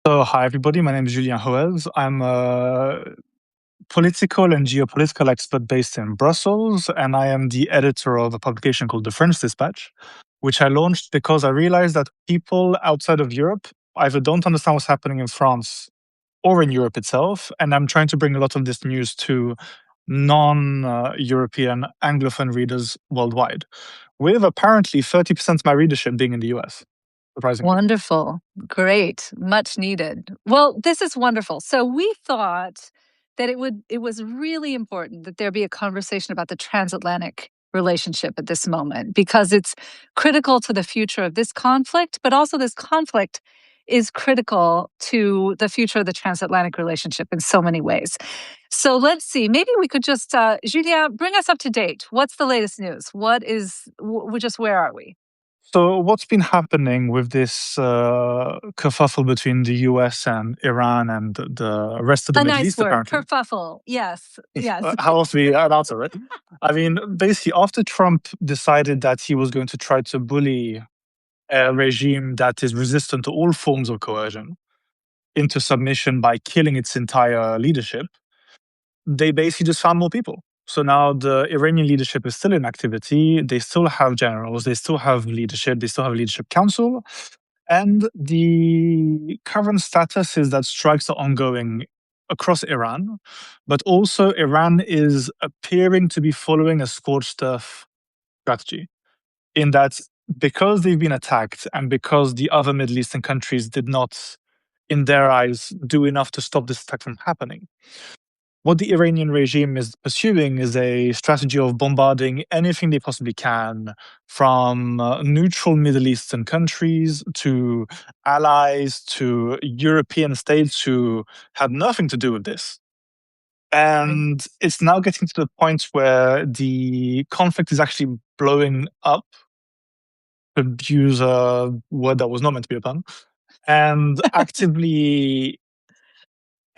So, hi everybody. My name is Julien Hoez. I'm a political and geopolitical expert based in Brussels, and I am the editor of a publication called The French Dispatch, which I launched because I realized that people outside of Europe either don't understand what's happening in France or in Europe itself, and I'm trying to bring a lot of this news to non-European Anglophone readers worldwide, with apparently 30% of my readership being in the US, surprisingly. Wonderful. Great. Much needed. Well, this is wonderful. So we thought that it was really important that there be a conversation about the transatlantic relationship at this moment because it's critical to the future of this conflict, but also this conflict is critical to the future of the transatlantic relationship in so many ways. So let's see. Maybe we could just, Julia, bring us up to date. What's the latest news? Just where are we? So, what's been happening with this kerfuffle between the US and Iran and the rest of the A Middle nice East, word, apparently? kerfuffle. Yes, yes. How else do we answer it? I mean, basically, after Trump decided that he was going to try to bully a regime that is resistant to all forms of coercion into submission by killing its entire leadership, they basically just found more people. So now the Iranian leadership is still in activity. They still have generals, they still have leadership, they still have a leadership council. And the current status is that strikes are ongoing across Iran, but also Iran is appearing to be following a scorched earth strategy, in that because they've been attacked and because the other Middle Eastern countries did not, in their eyes, do enough to stop this attack from happening, what the Iranian regime is pursuing is a strategy of bombarding anything they possibly can, from neutral Middle Eastern countries to allies to European states who had nothing to do with this. And it's now getting to the point where the conflict is actually blowing up, to use a word that was not meant to be a pun, and actively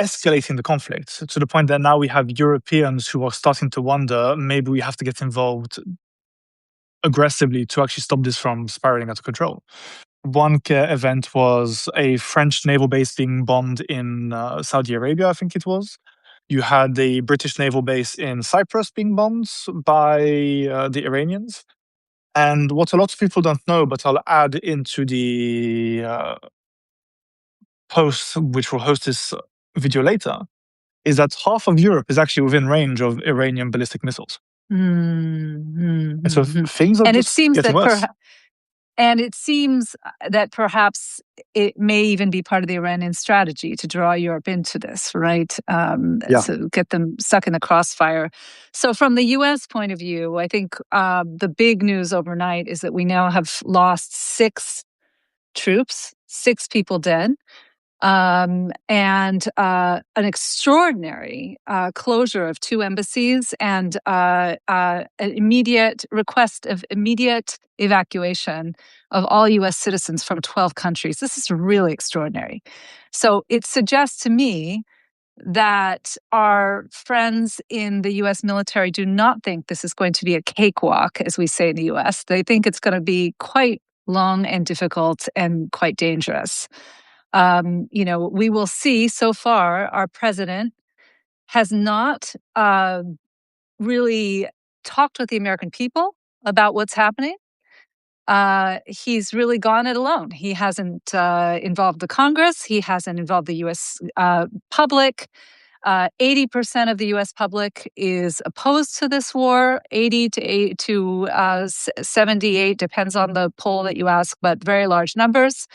escalating the conflict to the point that now we have Europeans who are starting to wonder maybe we have to get involved aggressively to actually stop this from spiraling out of control. One event was a French naval base being bombed in Saudi Arabia, I think it was. You had the British naval base in Cyprus being bombed by the Iranians. And what a lot of people don't know, but I'll add into the post, which will host this video later, is that half of Europe is actually within range of Iranian ballistic missiles. And so things are And it just seems getting that worse. perhaps it may even be part of the Iranian strategy to draw Europe into this, right? Yeah. To get them stuck in the crossfire. So, from the U.S. point of view, I think the big news overnight is that we now have lost 6 troops, 6 people dead, and an extraordinary closure of 2 embassies and an immediate request of immediate evacuation of all U.S. citizens from 12 countries. This is really extraordinary. So it suggests to me that our friends in the U.S. military do not think this is going to be a cakewalk, as we say in the U.S. They think it's going to be quite long and difficult and quite dangerous. We will see. So far, our president has not really talked with the American people about what's happening. He's really gone it alone. He hasn't involved the Congress. He hasn't involved the U.S. Public. 80% of the U.S. public is opposed to this war. 80 to 78, depends on the poll that you ask, but very large numbers.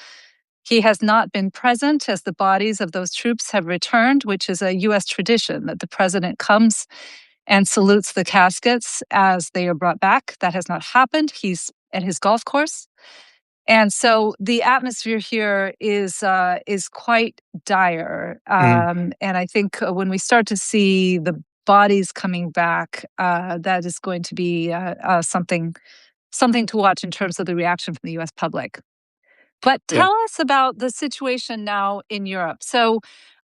He has not been present as the bodies of those troops have returned, which is a U.S. tradition that the president comes and salutes the caskets as they are brought back. That has not happened. He's at his golf course. And so the atmosphere here is quite dire. And I think when we start to see the bodies coming back, that is going to be something to watch in terms of the reaction from the U.S. public. But Yeah. tell us about the situation now in Europe. So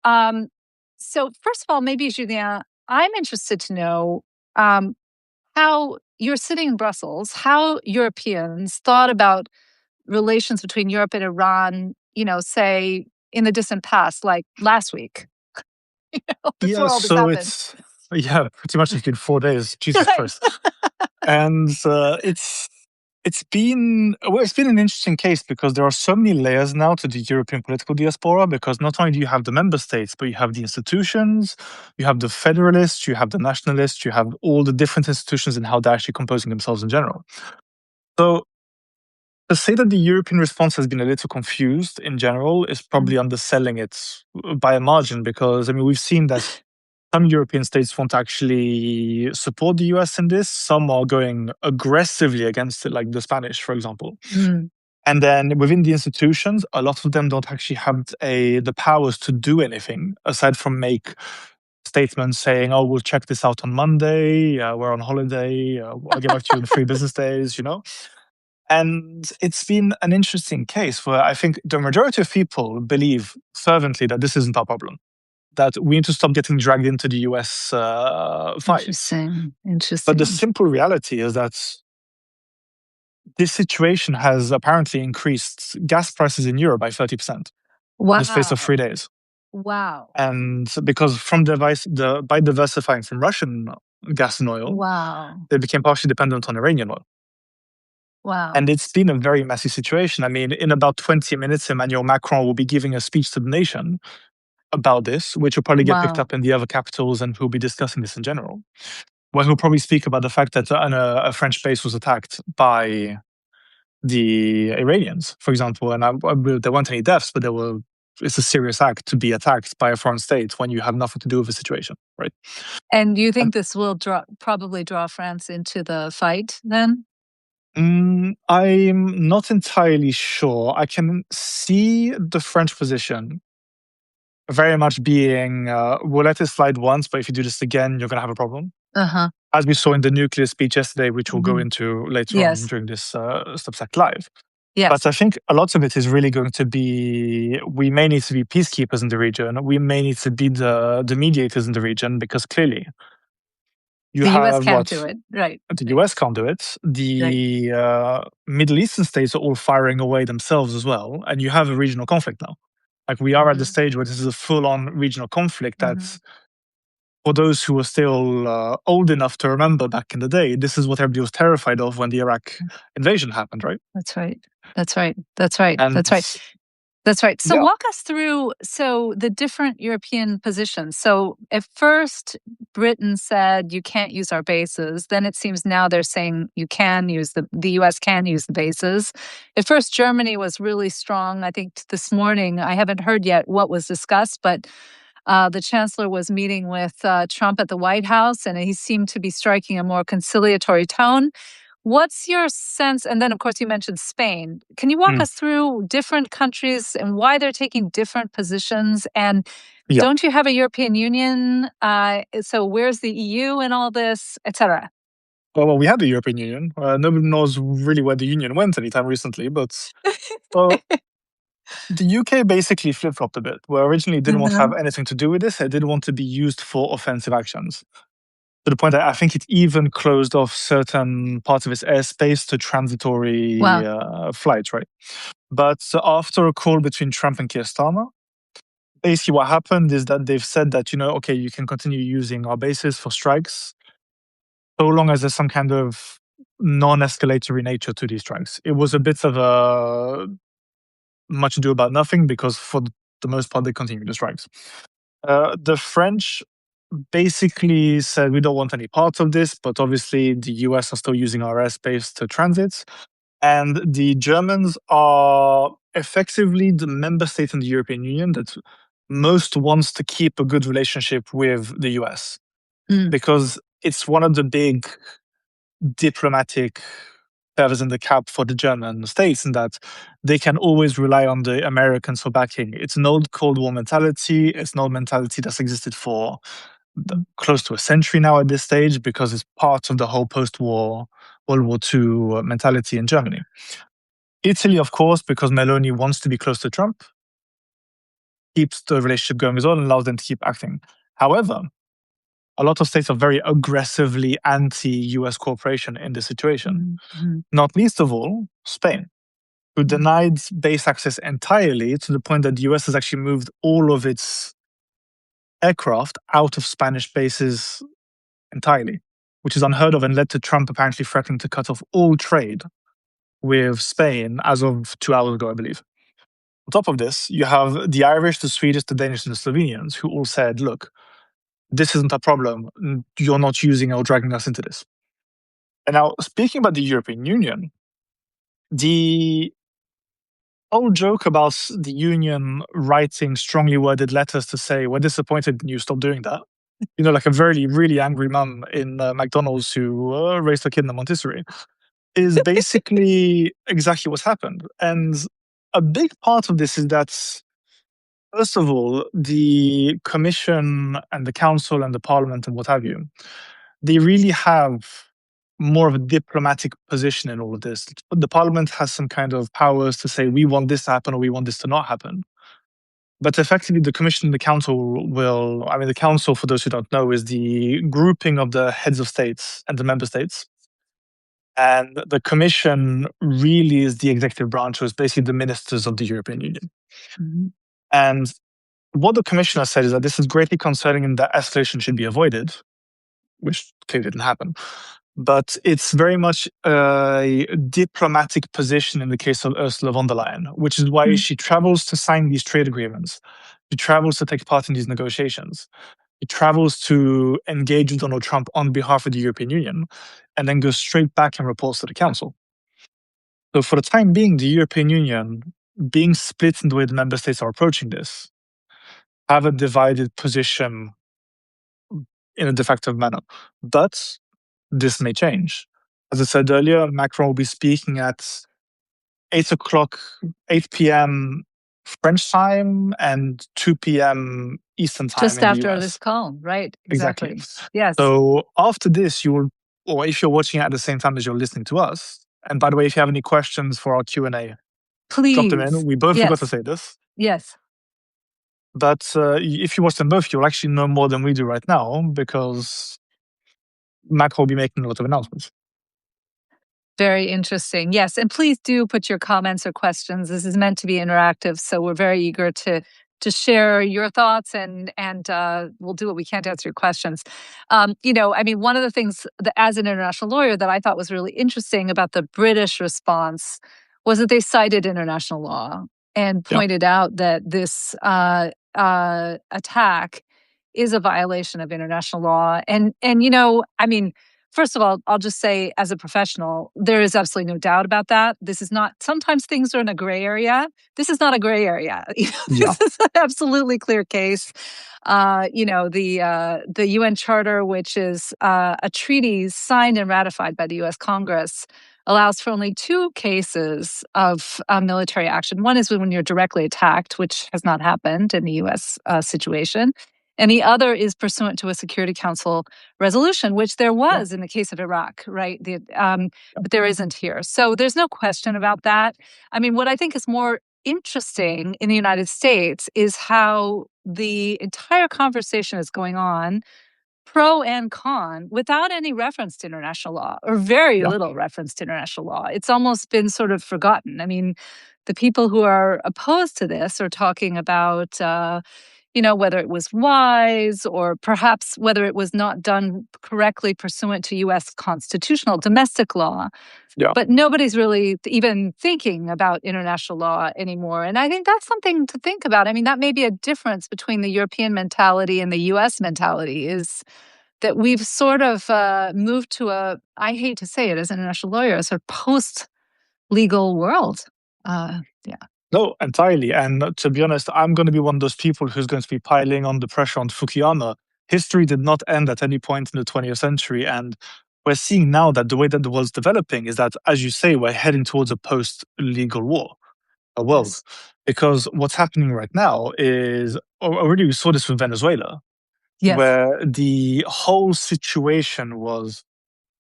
first of all, maybe Julien, I'm interested to know how you're sitting in Brussels, how Europeans thought about relations between Europe and Iran, say in the distant past, like last week, Yeah, before all this so happened. it's yeah, pretty much like in 4 days. Jesus Right. Christ. And it's been an interesting case because there are so many layers now to the European political diaspora, because not only do you have the member states, but you have the institutions, you have the federalists, you have the nationalists, you have all the different institutions and how they're actually composing themselves in general. So to say that the European response has been a little confused in general is probably underselling it by a margin, because I mean we've seen that some European states want to actually support the US in this. Some are going aggressively against it, like the Spanish, for example. Mm. And then within the institutions, a lot of them don't actually have the powers to do anything aside from make statements saying, "Oh, we'll check this out on Monday. We're on holiday. I'll get back to you in 3 business days." And it's been an interesting case where I think the majority of people believe fervently that this isn't our problem, that we need to stop getting dragged into the US fights. Interesting. But the Interesting. simple reality is that this situation has apparently increased gas prices in Europe by 30% in the space of Wow. 3 days. Wow. And because by diversifying from Russian gas and oil, Wow. they became partially dependent on Iranian oil. Wow. And it's been a very messy situation. I mean, in about 20 minutes, Emmanuel Macron will be giving a speech to the nation about this, which will probably get picked Wow. up in the other capitals, and who'll be discussing this in general. Where he'll probably speak about the fact that a French base was attacked by the Iranians, for example. And there weren't any deaths, but it's a serious act to be attacked by a foreign state when you have nothing to do with the situation, right? And do you think And, this will probably draw France into the fight then? I'm not entirely sure. I can see the French position very much being, we'll let it slide once, but if you do this again, you're going to have a problem. Uh-huh. As we saw in the nuclear speech yesterday, which we'll go Mhm. into later on Yes. during this Substack Live. Yes. But I think a lot of it is really going to be, we may need to be peacekeepers in the region. We may need to be the mediators in the region, because clearly you The US have can't do it. Right. the US can't do it. Right. The Middle Eastern states are all firing away themselves as well. And you have a regional conflict now. Like we are at the stage where this is a full-on regional conflict that's, for those who are still old enough to remember back in the day, this is what everybody was terrified of when the Iraq invasion happened, right? That's right. That's right. That's right. And That's right. That's right. So yeah, walk us through the different European positions. So at first, Britain said you can't use our bases. Then it seems now they're saying you can use the US can use the bases. At first, Germany was really strong. I think this morning, I haven't heard yet what was discussed, but the chancellor was meeting with Trump at the White House, and he seemed to be striking a more conciliatory tone. What's your sense? And then, of course, you mentioned Spain. Can you walk mm, us through different countries and why they're taking different positions? And yeah. don't you have a European Union? So where's the EU in all this, et cetera? Well, we had the European Union. Nobody knows really where the Union went anytime recently, but uh, the UK basically flip-flopped a bit, where originally it didn't want to have anything to do with this. It didn't want to be used for offensive actions. To the point that I think it even closed off certain parts of its airspace to transitory Wow. flights, right? But after a call between Trump and Keir Starmer, basically what happened is that they've said that, okay, you can continue using our bases for strikes so long as there's some kind of non-escalatory nature to these strikes. It was a bit of a much ado about nothing, because for the most part, they continue the strikes. The French basically said, we don't want any parts of this, but obviously the US are still using our airspace to transit. And the Germans are effectively the member state in the European Union that most wants to keep a good relationship with the US, because it's one of the big diplomatic feathers in the cap for the German states, in that they can always rely on the Americans for backing. It's an old Cold War mentality. It's an old mentality that's existed for close to a century now at this stage, because it's part of the whole post-war World War II mentality in Germany. Italy, of course, because Meloni wants to be close to Trump, keeps the relationship going as well and allows them to keep acting. However, a lot of states are very aggressively anti-US cooperation in this situation, not least of all Spain. who denied base access entirely to the point that the US has actually moved all of its aircraft out of Spanish bases entirely, which is unheard of and led to Trump apparently threatening to cut off all trade with Spain as of 2 hours ago, I believe. On top of this, you have the Irish, the Swedish, the Danish, and the Slovenians who all said, look, this isn't a problem. You're not using or dragging us into this. And now, speaking about the European Union, the old joke about the Union writing strongly worded letters to say, we're disappointed in you, stop doing that. You know, like a very, really angry mum in McDonald's who raised her kid in a Montessori, is basically exactly what's happened. And a big part of this is that, first of all, the Commission and the Council and the Parliament and what have you, they really have more of a diplomatic position in all of this. The Parliament has some kind of powers to say, we want this to happen or we want this to not happen. But effectively, the Commission and the Council will, I mean, the Council, for those who don't know, is the grouping of the heads of states and the member states. And the Commission really is the executive branch, or is basically the ministers of the European Union. Mm-hmm. And what the Commissioner said is that this is greatly concerning and that escalation should be avoided, which clearly didn't happen. But it's very much a diplomatic position in the case of Ursula von der Leyen, which is why she travels to sign these trade agreements. She travels to take part in these negotiations. She travels to engage with Donald Trump on behalf of the European Union, and then goes straight back and reports to the Council. So for the time being, the European Union, being split in the way the member states are approaching this, have a divided position in a defective manner. But this may change. As I said earlier, Macron will be speaking at 8 o'clock, 8 p.m. French time and 2 p.m. Eastern time Just in the after US. this call, right? Exactly. Yes. So after this, you will, or if you're watching it at the same time as you're listening to us, and by the way, if you have any questions for our Q&A, please drop them in. We both forgot to say this. Yes. But if you watch them both, you'll actually know more than we do right now, because Macron will be making a lot of announcements. Very interesting. Yes. And please do put your comments or questions. This is meant to be interactive. So we're very eager to share your thoughts, and we'll do what we can to answer your questions. You know, I mean, one of the things that, as an international lawyer, that I thought was really interesting about the British response was that they cited international law and pointed out that this attack is a violation of international law. And you know, I mean, first of all, I'll just say, as a professional, there is absolutely no doubt about that. This is not, sometimes things are in a gray area. This is not a gray area. This is an absolutely clear case. You know, the UN Charter, which is a treaty signed and ratified by the US Congress, allows for only two cases of military action. One is when you're directly attacked, which has not happened in the US situation. And the other is pursuant to a Security Council resolution, which there was in the case of Iraq, right? But there isn't here. So there's no question about that. I mean, what I think is more interesting in the United States is how the entire conversation is going on, pro and con, without any reference to international law, or very little reference to international law. It's almost been sort of forgotten. I mean, the people who are opposed to this are talking about you know, whether it was wise or perhaps whether it was not done correctly pursuant to U.S. constitutional domestic law. But nobody's really even thinking about international law anymore. And I think that's something to think about. I mean, that may be a difference between the European mentality and the U.S. mentality, is that we've sort of moved to a, I hate to say it as an international lawyer, a sort of post-legal world. No, entirely. And to be honest, I'm going to be one of those people who's going to be piling on the pressure on Fukuyama. History did not end at any point in the 20th century. And we're seeing now that the way that the world's developing is that, as you say, we're heading towards a post-legal war, a world. Yes. Because what's happening right now is, already we saw this with Venezuela, where the whole situation was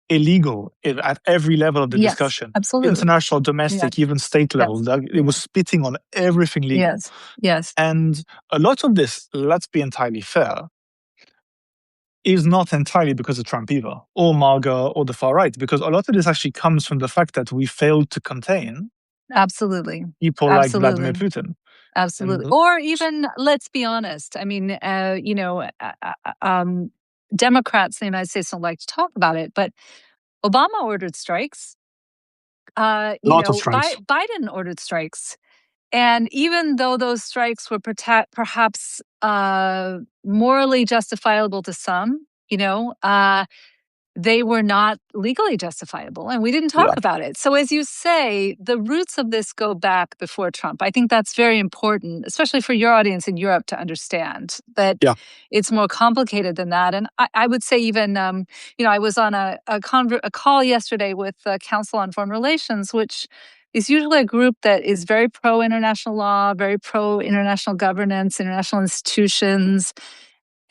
illegal at every level of the discussion. Absolutely. International, domestic, even state level. It was spitting on everything legal. Yes. And a lot of this, let's be entirely fair, is not entirely because of Trump either, or MAGA, or the far right, because a lot of this actually comes from the fact that we failed to contain Absolutely. people like Vladimir Absolutely. Putin. Absolutely. And Or even, let's be honest. I mean, Democrats in the United States don't like to talk about it, but Obama ordered strikes. lots of strikes. Biden ordered strikes. And even though those strikes were perhaps morally justifiable to some, they were not legally justifiable, and we didn't talk Yeah, about it. So, as you say, the roots of this go back before Trump. I think that's very important, especially for your audience in Europe to understand that yeah, it's more complicated than that. And I would say, even, I was on a call yesterday with the Council on Foreign Relations, which is usually a group that is very pro international law, very pro international governance, international institutions,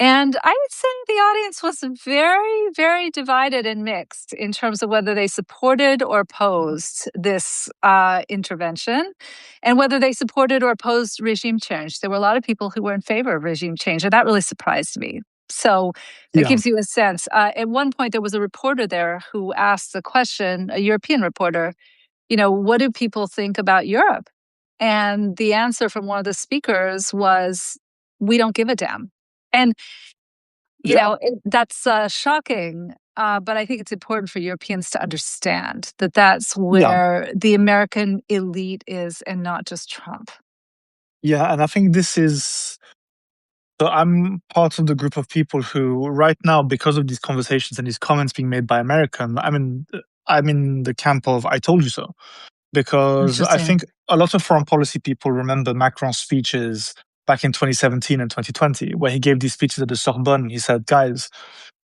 and I would say the audience was very, very divided and mixed in terms of whether they supported or opposed this intervention and whether they supported or opposed regime change. There were a lot of people who were in favor of regime change, and that really surprised me. So that yeah, gives you a sense. At one point, there was a reporter there who asked the question, a European reporter, what do people think about Europe? And the answer from one of the speakers was, we don't give a damn. And yeah, that's shocking. But I think it's important for Europeans to understand that that's yeah, where the American elite is, and not just Trump. yeah. And I think this is. So I'm part of the group of people who, right now, because of these conversations and these comments being made by American, I'm in the camp of "I told you so," because I Interesting. think a lot of foreign policy people remember Macron's speeches back in 2017 and 2020, where he gave these speeches at the Sorbonne. He said, "Guys,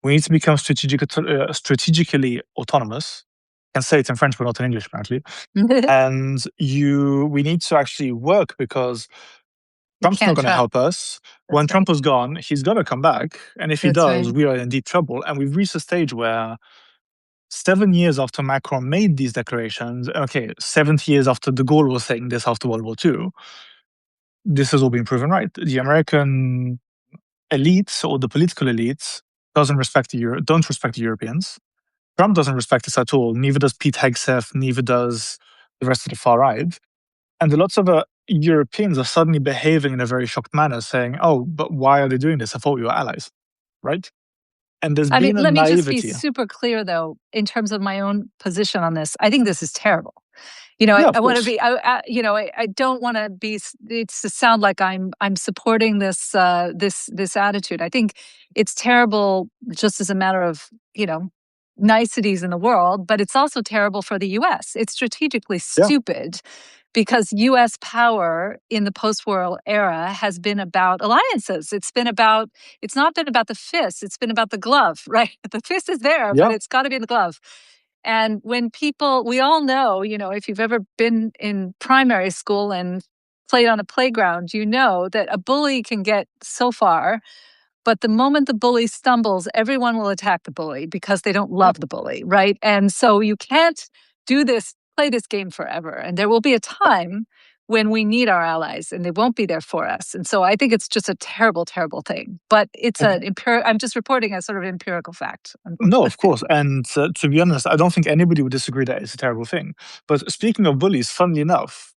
we need to become strategically autonomous." I can say it in French, but not in English, apparently. You And we need to actually work because Trump's not can't going to trust. help us. When That's Trump right. is gone, he's going to come back. And if he That's right. does, we are in deep trouble. And we've reached a stage where 7 years after Macron made these declarations, okay, 70 years after de Gaulle was saying this after World War II, this has all been proven right. The American elites or the political elites don't respect the Europeans. Trump doesn't respect us at all. Neither does Pete Hegseth. Neither does the rest of the far right. And lots of Europeans are suddenly behaving in a very shocked manner, saying, "Oh, but why are they doing this? I thought we were allies, right?" And there's I mean, been a let me just be naivety. super clear, though, in terms of my own position on this. I think this is terrible. Yeah, I of want to course. be. I don't want to be. It's to sound like I'm supporting this attitude. I think it's terrible, just as a matter of niceties in the world, but it's also terrible for the U.S. It's strategically Yeah, stupid because U.S. power in the post-war era has been about alliances. It's not been about the fist. It's been about the glove, right? The fist is there, but yeah, it's got to be in the glove. And when we all know, if you've ever been in primary school and played on a playground, you know that a bully can get so far, but the moment the bully stumbles, everyone will attack the bully because they don't yeah. love the bully, right? And so you can't play this game forever. And there will be a time when we need our allies and they won't be there for us. And so I think it's just a terrible, terrible thing. But And I'm just reporting a sort of empirical fact, no, unfortunately. of course. And to be honest, I don't think anybody would disagree that it's a terrible thing. But speaking of bullies, funnily enough,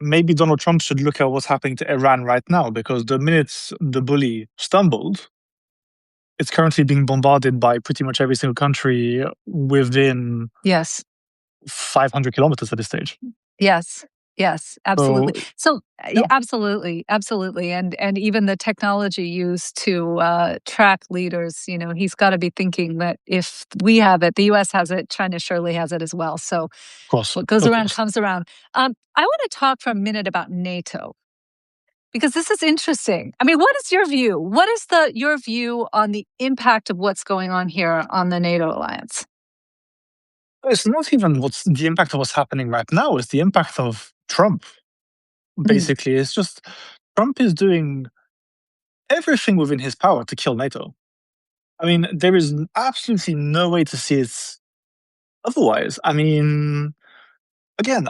maybe Donald Trump should look at what's happening to Iran right now, because the minute the bully stumbled, it's currently being bombarded by pretty much every single country within Yes. 500 kilometers at this stage. Yes. Yes, absolutely. So, So, yeah, yeah, absolutely, absolutely, and even the technology used to track leaders. He's got to be thinking that if we have it, the U.S. has it, China surely has it as well. So, of course, what goes of around course. comes around. I want to talk for a minute about NATO because this is interesting. I mean, what is your view? What is your view on the impact of what's going on here on the NATO alliance? It's not even what's the impact of what's happening right now, it's the impact of Trump, Mm, basically. It's just Trump is doing everything within his power to kill NATO. I mean, there is absolutely no way to see it otherwise. I mean, again,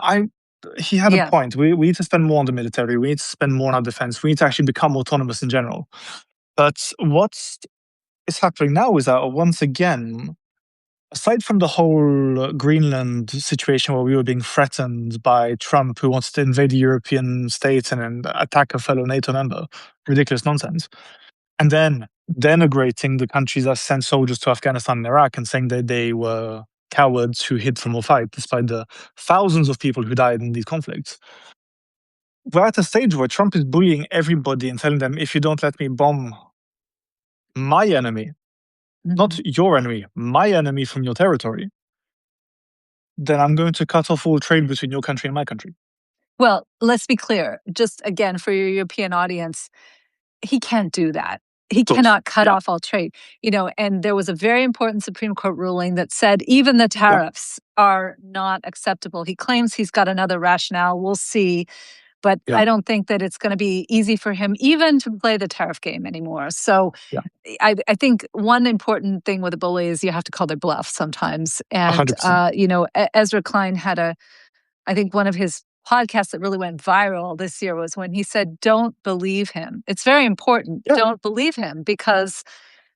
he had a yeah. point. We need to spend more on the military. We need to spend more on our defense. We need to actually become autonomous in general. But what is happening now is that once again, aside from the whole Greenland situation where we were being threatened by Trump, who wants to invade the European states and attack a fellow NATO member, ridiculous nonsense, and then denigrating the countries that sent soldiers to Afghanistan and Iraq and saying that they were cowards who hid from a fight, despite the thousands of people who died in these conflicts. We're at a stage where Trump is bullying everybody and telling them, if you don't let me bomb my enemy, not your enemy, my enemy from your territory, then I'm going to cut off all trade between your country and my country. Well, let's be clear, just again, for your European audience, he can't do that. He cannot cut off all trade, and there was a very important Supreme Court ruling that said even the tariffs are not acceptable. He claims he's got another rationale. We'll see. But I don't think that it's going to be easy for him even to play the tariff game anymore. So I think one important thing with a bully is you have to call their bluff sometimes. And, 100%. Ezra Klein had I think one of his podcasts that really went viral this year was when he said, don't believe him. It's very important. Don't believe him, because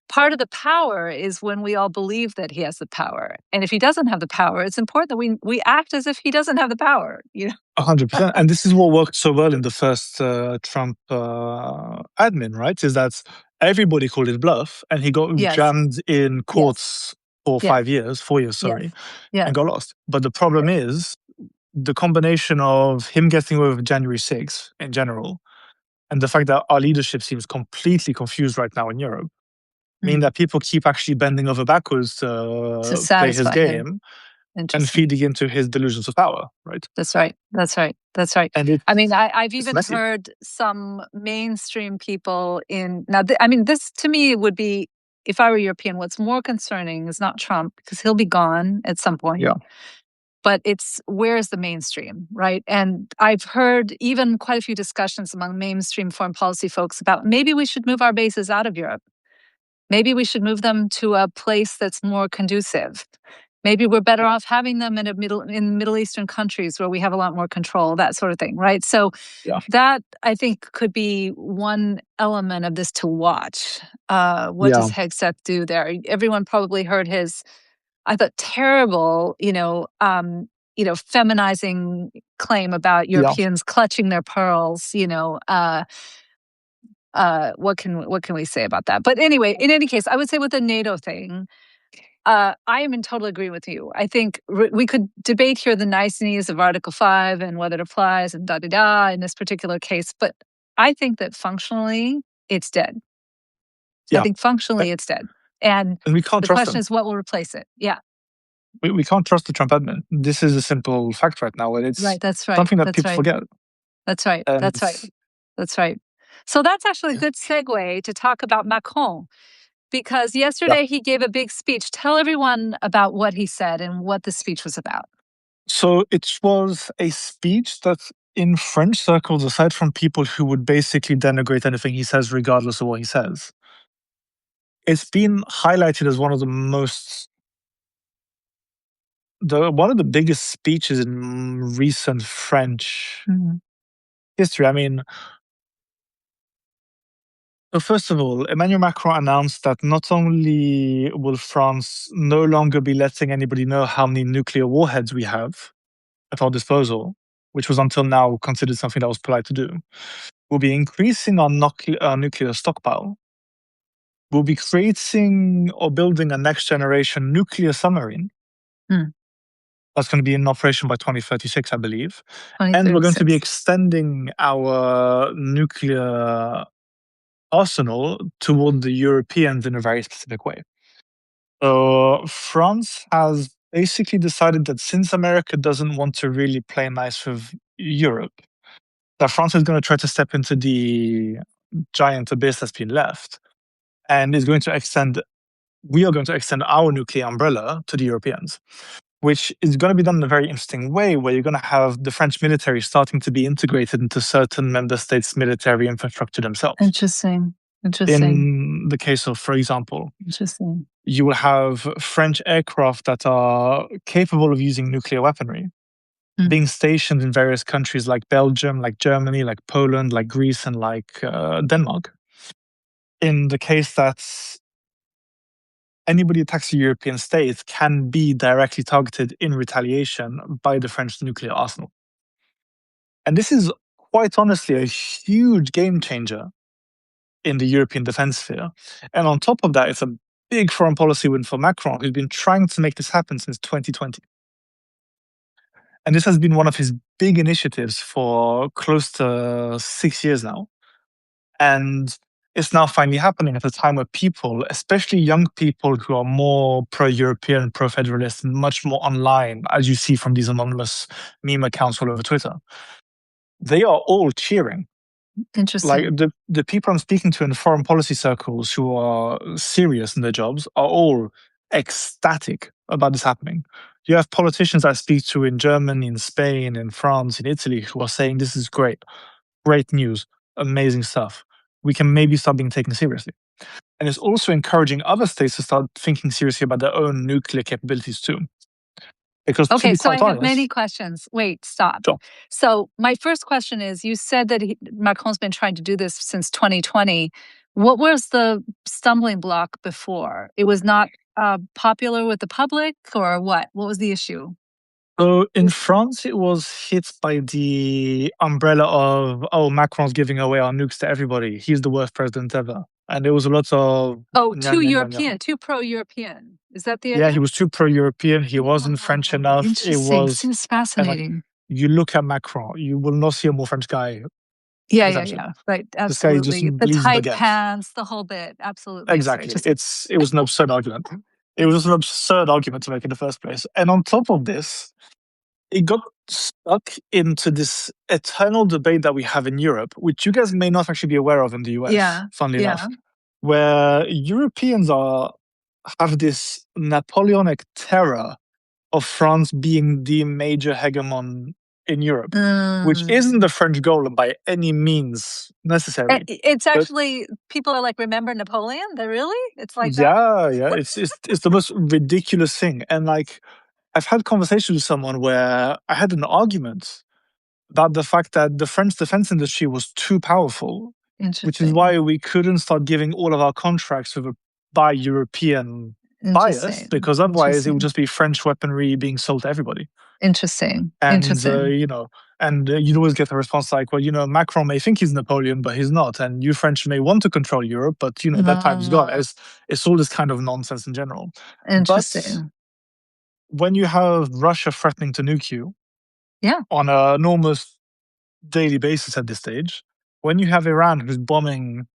part of the power is when we all believe that he has the power. And if he doesn't have the power, it's important that we act as if he doesn't have the power. 100%. And this is what worked so well in the first Trump admin, right? Is that everybody called it bluff and he got jammed in courts for 4 years, and got lost. But the problem is the combination of him getting away with January 6th in general and the fact that our leadership seems completely confused right now in Europe mean that people keep actually bending over backwards to play his game and feeding into his delusions of power, right? That's right. And I've even heard some mainstream people this to me would be, if I were European, what's more concerning is not Trump, because he'll be gone at some point. But it's, where's the mainstream, right? And I've heard even quite a few discussions among mainstream foreign policy folks about maybe we should move our bases out of Europe. Maybe we should move them to a place that's more conducive. Maybe we're better off having them in Middle Eastern countries where we have a lot more control, that sort of thing, right? So that, I think, could be one element of this to watch. What does Hegseth do there? Everyone probably heard his, I thought, terrible, feminizing claim about Europeans clutching their pearls. What can we say about that? But anyway, in any case, I would say with the NATO thing, I am in total agreement with you. I think we could debate here the niceties of Article 5 and whether it applies and in this particular case, but I think that functionally it's dead. I think functionally it's dead. And we can't the trust question is what will replace it? We can't trust the Trump admin. This is a simple fact right now, and it's something that people forget. That's right. So that's actually a good segue to talk about Macron, because yesterday he gave a big speech. Tell everyone about what he said and what the speech was about. So it was a speech that in French circles, aside from people who would basically denigrate anything he says regardless of what he says, it's been highlighted as one of the biggest speeches in recent French history. I mean, so first of all, Emmanuel Macron announced that not only will France no longer be letting anybody know how many nuclear warheads we have at our disposal, which was until now considered something that was polite to do, we'll be increasing our nuclear stockpile. We'll be creating or building a next generation nuclear submarine. That's going to be in operation by 2036, I believe. And we're going to be extending our nuclear arsenal toward the Europeans in a very specific way. So France has basically decided that since America doesn't want to really play nice with Europe, that France is going to try to step into the giant abyss that's been left and we are going to extend our nuclear umbrella to the Europeans, which is going to be done in a very interesting way, where you're going to have the French military starting to be integrated into certain member states' military infrastructure themselves. Interesting. In the case of, for example, you will have French aircraft that are capable of using nuclear weaponry being stationed in various countries like Belgium, like Germany, like Poland, like Greece, and like Denmark. In the case that anybody attacks a European state can be directly targeted in retaliation by the French nuclear arsenal. And this is quite honestly a huge game changer in the European defense sphere. And on top of that, it's a big foreign policy win for Macron, who's been trying to make this happen since 2020. And this has been one of his big initiatives for close to 6 years now. And it's now finally happening at a time where people, especially young people who are more pro-European, pro-federalist, much more online, as you see from these anonymous meme accounts all over Twitter, they are all cheering. Like Interesting. the people I'm speaking to in foreign policy circles who are serious in their jobs are all ecstatic about this happening. You have politicians I speak to in Germany, in Spain, in France, in Italy who are saying this is great, great news, amazing stuff. We can maybe start being taken seriously. And it's also encouraging other states to start thinking seriously about their own nuclear capabilities too. Because to Okay, be so I quite have many honest, questions. Wait, stop. sure. So my first question is, you said that Macron's been trying to do this since 2020. What was the stumbling block before? It was not popular with the public, or what? What was the issue? So in France, it was hit by the umbrella of, oh, Macron's giving away our nukes to everybody. He's the worst president ever. And there was a lot of, Oh, nya, too nya, nya, nya. European, too pro-European. Is that the Yeah, idea? he was too pro-European. He wasn't French enough. It Interesting. was, Seems and like, fascinating. you look at Macron, you will not see a more French guy, Yeah, yeah, essentially. yeah. Right. This guy just Absolutely. The bleeds tight baguette. pants, the whole bit. Absolutely. Sorry. Exactly. Just It was an absurd argument. It was an absurd argument to make in the first place. And on top of this, it got stuck into this eternal debate that we have in Europe, which you guys may not actually be aware of in the US, yeah, funnily yeah. enough, where Europeans have this Napoleonic terror of France being the major hegemon in Europe, which isn't the French goal by any means necessary. It's But actually people are like, remember Napoleon? They really? It's like that. yeah, it's the most ridiculous thing. And like I've had conversations with someone where I had an argument about the fact that the French defense industry was too powerful, which is why Interesting. we couldn't start giving all of our contracts with a bi-European bias, Interesting. because otherwise it would Interesting. just be French weaponry being sold to everybody. Interesting. And, Interesting. you'd always get a response like, well, Macron may think he's Napoleon, but he's not. And you French may want to control Europe, but, that time's gone. It's all this kind of nonsense in general. But Interesting. when you have Russia threatening to nuke you Yeah. on an almost daily basis at this stage, when you have Iran who's bombing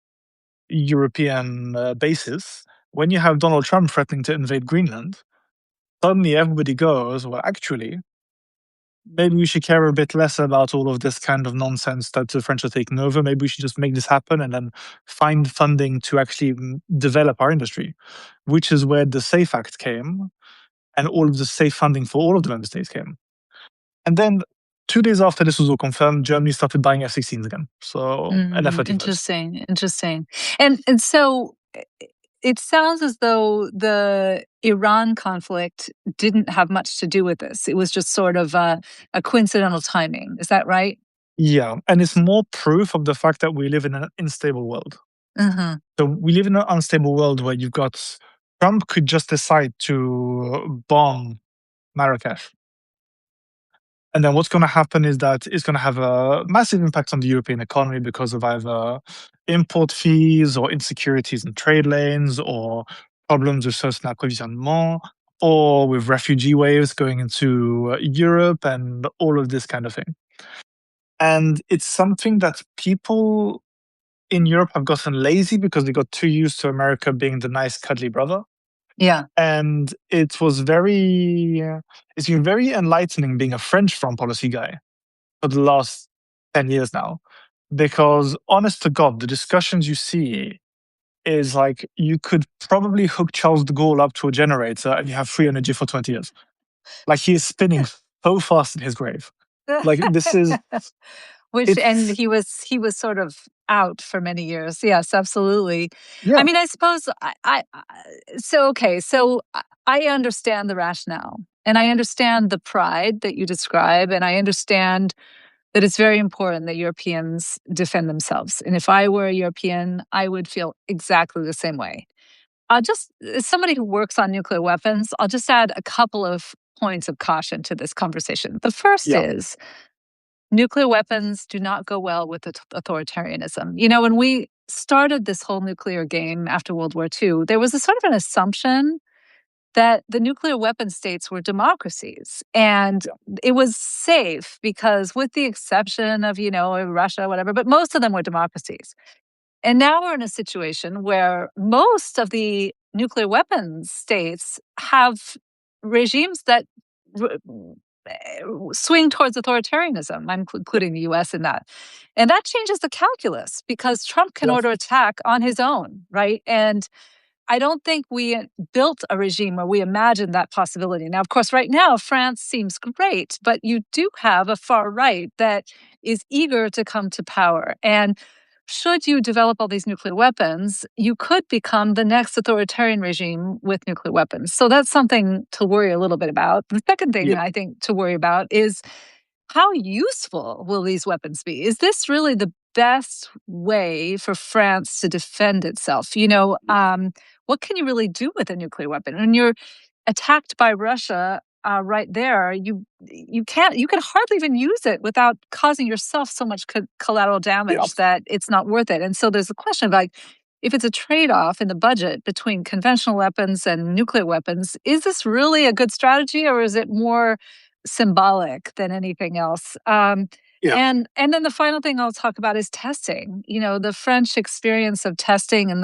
European bases, when you have Donald Trump threatening to invade Greenland, suddenly everybody goes, well, actually, maybe we should care a bit less about all of this kind of nonsense that the French are taking over. Maybe we should just make this happen and then find funding to actually develop our industry, which is where the SAFE Act came and all of the safe funding for all of the member states came. And then 2 days after this was all confirmed, Germany started buying F-16s again. So, and F-35s. Interesting. Interesting. And so it sounds as though the Iran conflict didn't have much to do with this. It was just sort of a coincidental timing. Is that right? Yeah, and it's more proof of the fact that we live in an unstable world. Uh-huh. So we live in an unstable world where you've got Trump could just decide to bomb Marrakesh. And then what's going to happen is that it's going to have a massive impact on the European economy because of either import fees or insecurities in trade lanes or problems with certain approvisionnement or with refugee waves going into Europe and all of this kind of thing. And it's something that people in Europe have gotten lazy because they got too used to America being the nice, cuddly brother. Yeah. And it's been very enlightening being a French foreign policy guy for the last 10 years now. Because honest to God, the discussions you see is like you could probably hook Charles de Gaulle up to a generator and you have free energy for 20 years. Like he is spinning so fast in his grave. Like this is And it's he was sort of out for many years. Yes, absolutely. I yeah. mean, I suppose so okay, so I understand the rationale and I understand the pride that you describe and I understand that it's very important that Europeans defend themselves. And if I were a European, I would feel exactly the same way. just as somebody who works on nuclear weapons, I'll just add a couple of points of caution to this conversation. The first Yeah, is nuclear weapons do not go well with authoritarianism. When we started this whole nuclear game after World War II, there was a sort of an assumption that the nuclear weapon states were democracies. And yeah, it was safe because, with the exception of, Russia, whatever, but most of them were democracies. And now we're in a situation where most of the nuclear weapons states have regimes that swing towards authoritarianism. I'm yeah, including the US in that. And that changes the calculus because Trump can yeah, order attack on his own, right? And I don't think we built a regime where we imagined that possibility. Now, of course, right now, France seems great, but you do have a far right that is eager to come to power. And should you develop all these nuclear weapons, you could become the next authoritarian regime with nuclear weapons. So that's something to worry a little bit about. The second thing yeah, I think to worry about is, how useful will these weapons be? Is this really the best way for France to defend itself? What can you really do with a nuclear weapon? When you're attacked by Russia, right there, you can hardly even use it without causing yourself so much collateral yeah, damage that it's not worth it. And so there's a question of, like, if it's a trade-off in the budget between conventional weapons and nuclear weapons, is this really a good strategy, or is it more symbolic than anything else? yeah, And then the final thing I'll talk about is testing. The French experience of testing in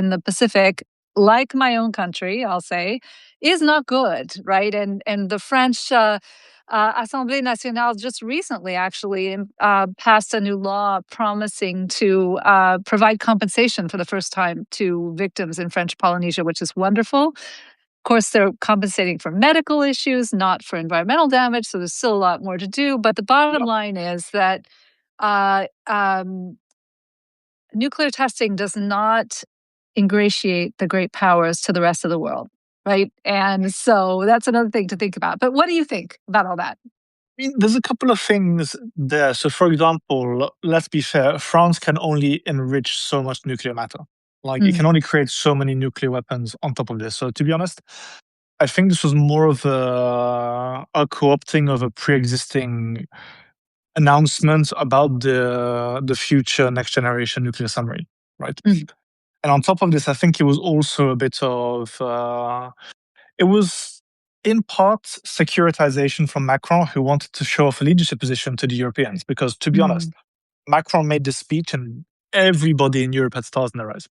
the Pacific, like my own country, I'll say, is not good, right? And the French Assemblée Nationale just recently actually passed a new law promising to provide compensation for the first time to victims in French Polynesia, which is wonderful. Of course, they're compensating for medical issues, not for environmental damage. So there's still a lot more to do. But the bottom yeah. line is that uh, um, nuclear testing does not ingratiate the great powers to the rest of the world, right? And so that's another thing to think about. But what do you think about all that? I mean, there's a couple of things there. So, for example, let's be fair, France can only enrich so much nuclear matter. Like, it can Mm, only create so many nuclear weapons on top of this. So, to be honest, I think this was more of a co-opting of a pre-existing announcement about the future next generation nuclear submarine, right? mm, And on top of this, I think it was also a bit of it was in part securitization from Macron, who wanted to show off a leadership position to the Europeans. Because to be honest, mm, Macron made this speech and everybody in Europe had stars in their eyes.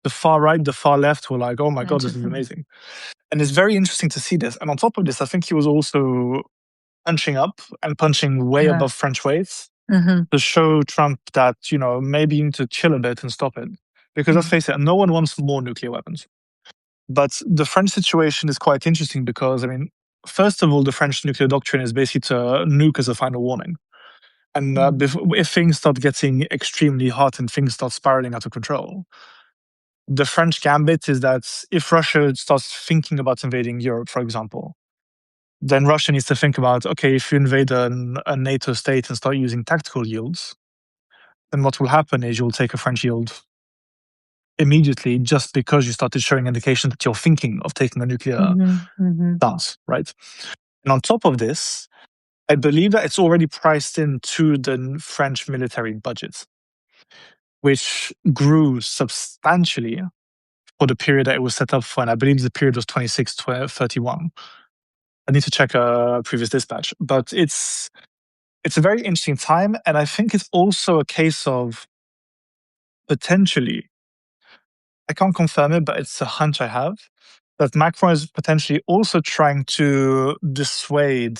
The far right, the far left were like, oh my God, this is interesting. amazing. And it's very interesting to see this. And on top of this, I think he was also punching up and punching way Uh, above French weights mhm, to show Trump that, maybe you need to chill a bit and stop it. Because let's mm, face it, no one wants more nuclear weapons. But the French situation is quite interesting because, I mean, first of all, the French nuclear doctrine is basically to nuke as a final warning. And mm, if things start getting extremely hot and things start spiraling out of control, the French gambit is that if Russia starts thinking about invading Europe, for example, then Russia needs to think about, okay, if you invade a NATO state and start using tactical yields, then what will happen is you'll take a French yield immediately just because you started showing indications that you're thinking of taking a nuclear mhm, mhm, stance, right? And on top of this, I believe that it's already priced into the French military budget, which grew substantially for the period that it was set up for. And I believe the period was 26 to 31. I need to check a previous dispatch, but it's a very interesting time. And I think it's also a case of potentially, I can't confirm it, but it's a hunch I have, that Macron is potentially also trying to dissuade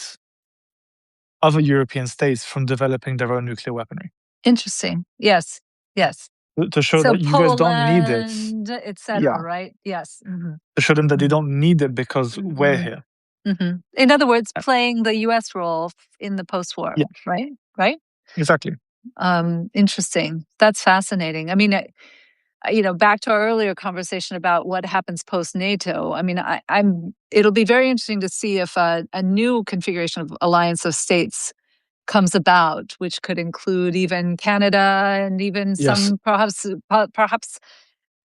other European states from developing their own nuclear weaponry interesting. Yes. Yes. to show So that you guys don't need it. Poland, et cetera, Yeah, right? Yes. Mhm, to show them that they mhm, don't need it because we're mhm, here. mhm. In other words, playing the US role in the post-war, Yeah, right? Right? exactly. Interesting. That's fascinating. I mean, back to our earlier conversation about what happens post NATO. I mean, it'll be very interesting to see if a new configuration of alliance of states comes about, which could include even Canada and even Yes. some perhaps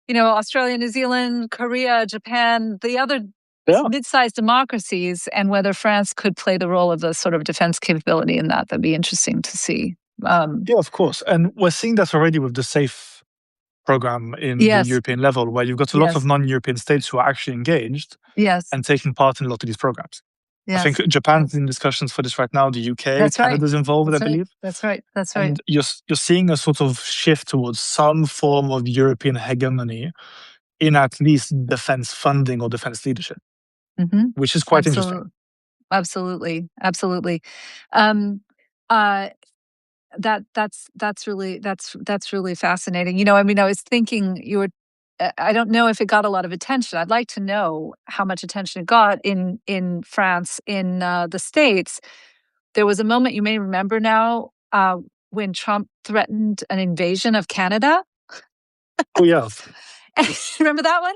Australia, New Zealand, Korea, Japan, the other Yeah. mid-sized democracies, and whether France could play the role of the sort of defense capability in that. That'd be interesting to see. Yeah, of course. And we're seeing that already with the SAFE program in the Yes, European level, where you've got a lot of yes, non-European states who are actually engaged yes, and taking part in a lot of these programs. I think yes. Japan's in discussions for this right now. The UK, That's right. Canada's involved, I That's right. believe. That's right. That's right. And you're seeing a sort of shift towards some form of European hegemony in at least defense funding or defense leadership, Mm-hmm. which is quite interesting. Absolutely. Absolutely. Um, uh, that's really fascinating. I mean, I was thinking I don't know if it got a lot of attention. I'd like to know how much attention it got in France, in the States. There was a moment you may remember now when Trump threatened an invasion of Canada. Oh, yeah. Remember that one?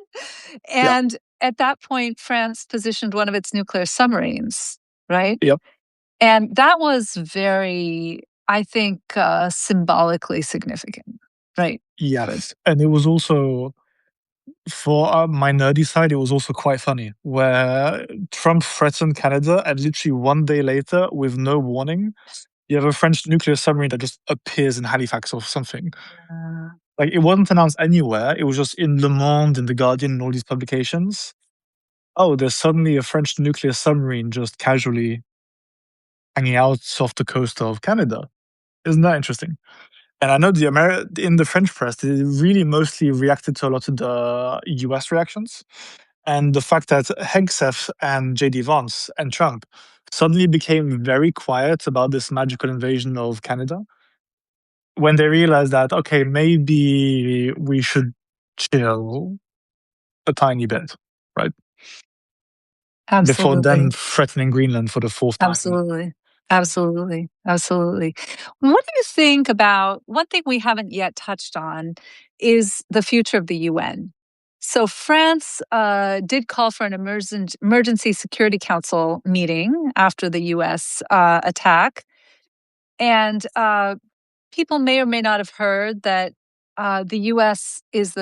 Yeah. And at that point, France positioned one of its nuclear submarines, right? Yep. And that was very, I think, symbolically significant, right? Yes. And it was also, for my nerdy side, it was also quite funny, where Trump threatened Canada, and literally one day later, with no warning, you have a French nuclear submarine that just appears in Halifax or something. Like, it wasn't announced anywhere. It was just in Le Monde, in The Guardian, and all these publications. Oh, there's suddenly a French nuclear submarine just casually hanging out off the coast of Canada. Isn't that interesting? And I know in the French press, they really mostly reacted to a lot of the US reactions. And the fact that Hegseth and JD Vance and Trump suddenly became very quiet about this magical invasion of Canada when they realized that, okay, maybe we should chill a tiny bit, right? Before then Absolutely. threatening Greenland for the fourth time. Absolutely. Absolutely. Absolutely. What do you think about one thing we haven't yet touched on is the future of the UN? So France did call for an emergency Security Council meeting after the US attack. And people may or may not have heard that the U.S. is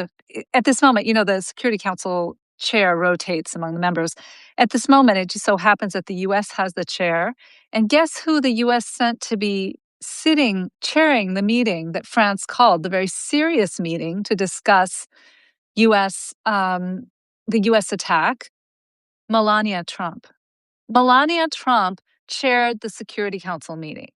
at this moment, the Security Council chair rotates among the members. At this moment, it just so happens that the U.S. has the chair. And guess who the U.S. sent to be chairing the meeting that France called, the very serious meeting to discuss U.S. The U.S. attack? Melania Trump. Melania Trump chaired the Security Council meeting.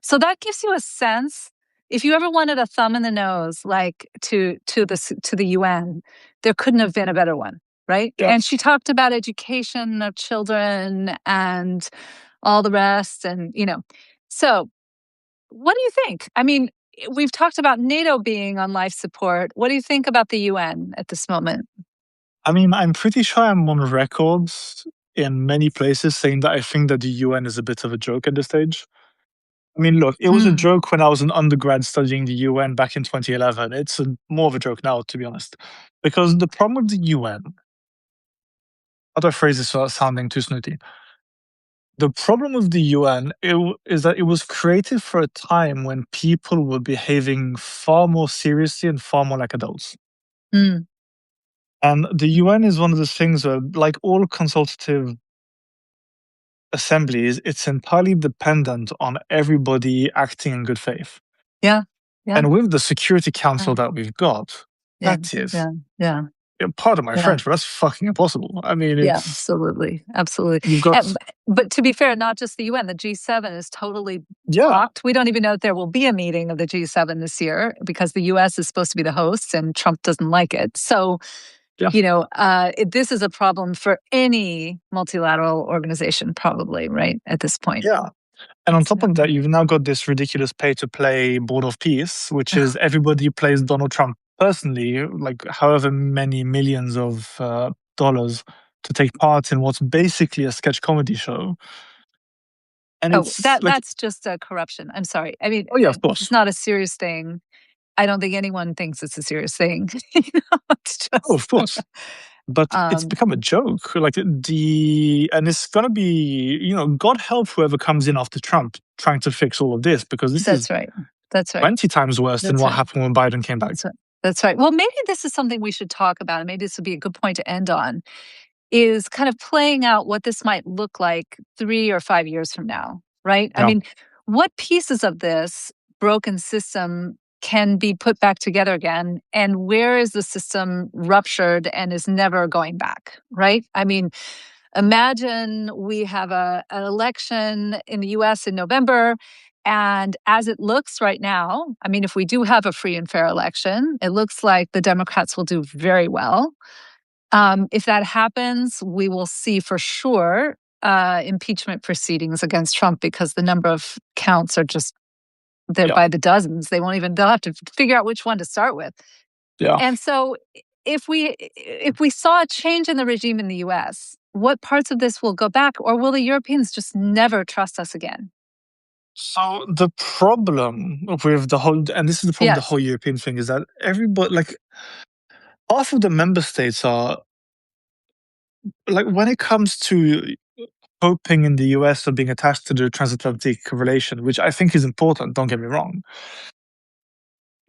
So that gives you a sense. If you ever wanted a thumb in the nose, like to the UN, there couldn't have been a better one, right? Yeah. And she talked about education of children and all the rest, and So, what do you think? I mean, we've talked about NATO being on life support. What do you think about the UN at this moment? I mean, I'm pretty sure I'm on record in many places saying that I think that the UN is a bit of a joke at this stage. I mean, look, it was a joke when I was an undergrad studying the UN back in 2011. It's more of a joke now, to be honest. Because the problem with the UN, how do I phrase this without sounding too snooty? The problem with the UN is that it was created for a time when people were behaving far more seriously and far more like adults. Mm. And the UN is one of those things where, like all consultative assemblies, it's entirely dependent on everybody acting in good faith. Yeah. Yeah. And with the Security Council that we've got, Yeah. that is, Yeah. pardon my French, but that's fucking impossible. I mean, it's absolutely. you've got But to be fair, not just the UN, the G7 is totally yeah, blocked. We don't even know if there will be a meeting of the G7 this year because the US is supposed to be the host and Trump doesn't like it. So, yeah. this is a problem for any multilateral organization, probably, right, at this point. Yeah. And on top of that, you've now got this ridiculous pay-to-play Board of Peace, which is everybody plays Donald Trump personally, like however many millions of dollars to take part in what's basically a sketch comedy show. And that's just a corruption. I'm sorry. I mean, oh yeah, of course, it's not a serious thing. I don't think anyone thinks it's a serious thing. It's just, of course. But it's become a joke. And it's gonna be, God help whoever comes in after Trump trying to fix all of this, because this is right. That's right. 20 times worse than what happened when Biden came back. That's right. Well, maybe this is something we should talk about, and maybe this would be a good point to end on, is kind of playing out what this might look like 3 or 5 years from now, right? I Yeah, mean, what pieces of this broken system can be put back together again, and where is the system ruptured and is never going back, right? I mean, imagine we have an election in the US in November. And as it looks right now, I mean, if we do have a free and fair election, it looks like the Democrats will do very well. If that happens, we will see for sure impeachment proceedings against Trump because the number of counts are just they're yeah, by the dozens. They'll have to figure out which one to start with. yeah. And so if we saw a change in the regime in the US, what parts of this will go back, or will the Europeans just never trust us again? So the problem with the whole, and this is the problem, the Yes. whole European thing is that everybody, like half of the member states are like, when it comes to hoping in the US or being attached to the transatlantic relation, which I think is important, don't get me wrong.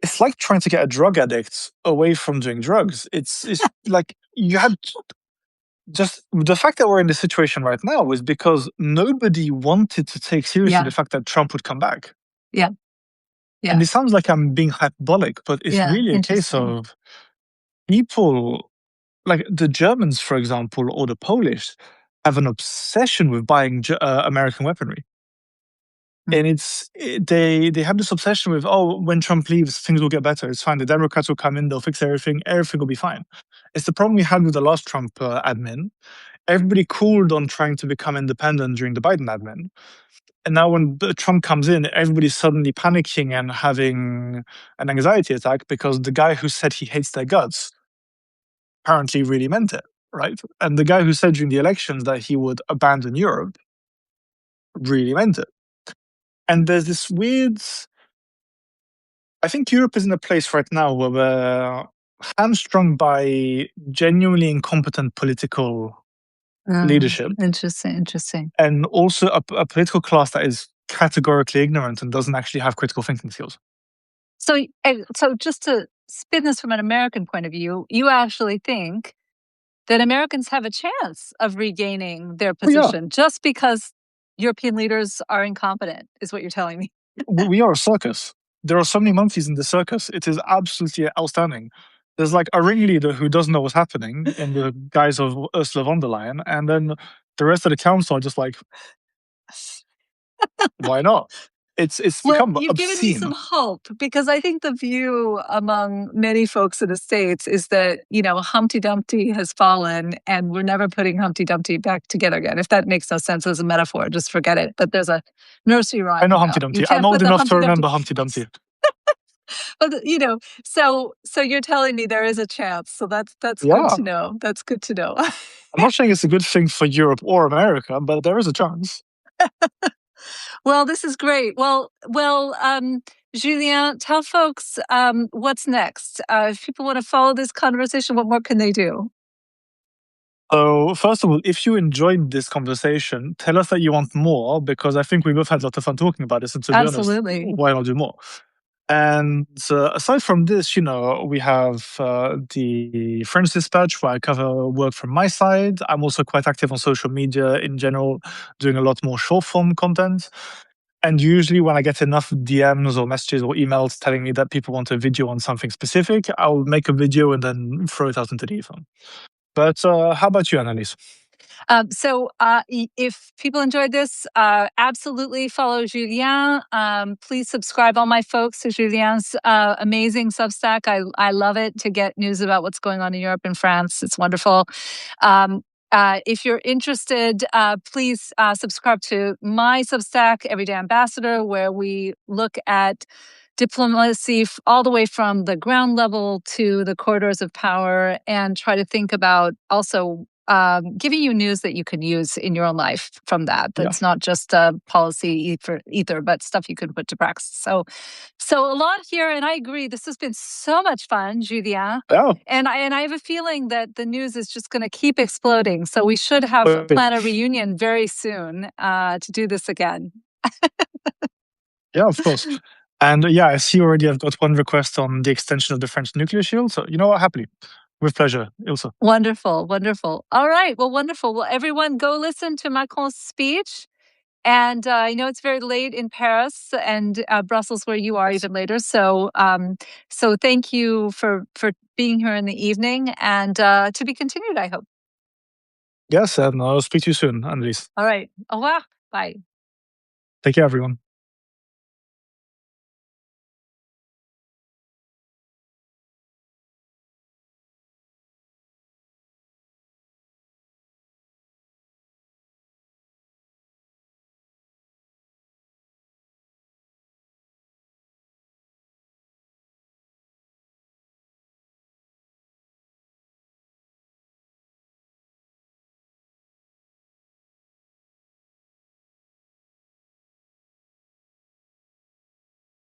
It's like trying to get a drug addict away from doing drugs. It's like you had just the fact that we're in this situation right now is because nobody wanted to take seriously Yeah. the fact that Trump would come back. Yeah. And Yeah. it sounds like I'm being hyperbolic, but it's Yeah. really a case Interesting. of people like the Germans, for example, or the Polish have an obsession with buying American weaponry. Mm. And they have this obsession with, oh, when Trump leaves, things will get better. It's fine. The Democrats will come in, they'll fix everything. Everything will be fine. It's the problem we had with the last Trump admin. Everybody cooled on trying to become independent during the Biden admin. And now when Trump comes in, everybody's suddenly panicking and having an anxiety attack because the guy who said he hates their guts apparently really meant it, right? And the guy who said during the elections that he would abandon Europe really meant it. And there's this weird, I think Europe is in a place right now where we're hamstrung by genuinely incompetent political leadership Interesting. Interesting. and also a political class that is categorically ignorant and doesn't actually have critical thinking skills. So just to spin this from an American point of view, you actually think that Americans have a chance of regaining their Oh, yeah, position just because European leaders are incompetent, is what you're telling me. we are a circus. There are so many monkeys in the circus. It is absolutely outstanding. There's like a ringleader who doesn't know what's happening in the guise of Ursula von der Leyen, and then the rest of the council are just like, why not? It's Well, become you've given me some obscene. hope because I think the view among many folks in the States is that, Humpty Dumpty has fallen and we're never putting Humpty Dumpty back together again. If that makes no sense as a metaphor, just forget it. But there's a nursery I rhyme know Humpty about you Dumpty. I'm can't old put the enough to Humpty Dumpty. remember Humpty Dumpty. But so you're telling me there is a chance. So that's good Yeah, to know. That's good to know. I'm not saying it's a good thing for Europe or America, but there is a chance. Well, this is great. Julien, tell folks what's next. If people want to follow this conversation, what more can they do? So, first of all, if you enjoyed this conversation, tell us that you want more because I think we both had a lot of fun talking about this. And to be honest, Absolutely. why not do more? And aside from this, we have the French Dispatch where I cover work from my side. I'm also quite active on social media in general, doing a lot more short form content. And usually, when I get enough DMs or messages or emails telling me that people want a video on something specific, I'll make a video and then throw it out into the ether. But how about you, Annalise? If people enjoyed this, absolutely follow Julien. Please subscribe, all my folks, to Julien's amazing Substack. I love it to get news about what's going on in Europe and France. It's wonderful. If you're interested, please subscribe to my Substack, Everyday Ambassador, where we look at diplomacy all the way from the ground level to the corridors of power and try to think about also giving you news that you can use in your own life from that. Yeah. That's not just policy either, but stuff you can put to practice. So a lot here, and I agree. This has been so much fun, Julien. Yeah. And I have a feeling that the news is just going to keep exploding. So we should have Perfect. plan a reunion very soon to do this again. Yeah, of course. And yeah, I see already I've got one request on the extension of the French nuclear shield. So you know what? Happily. With pleasure, Ilse. Wonderful, wonderful. All right, well, wonderful. Well, everyone go listen to Macron's speech. And I know it's very late in Paris and Brussels, where you are, Yes. even later. So, so thank you for being here in the evening, and to be continued, I hope. Yes, and I'll speak to you soon, Annelise. All right. Au revoir. Bye. Take care, everyone.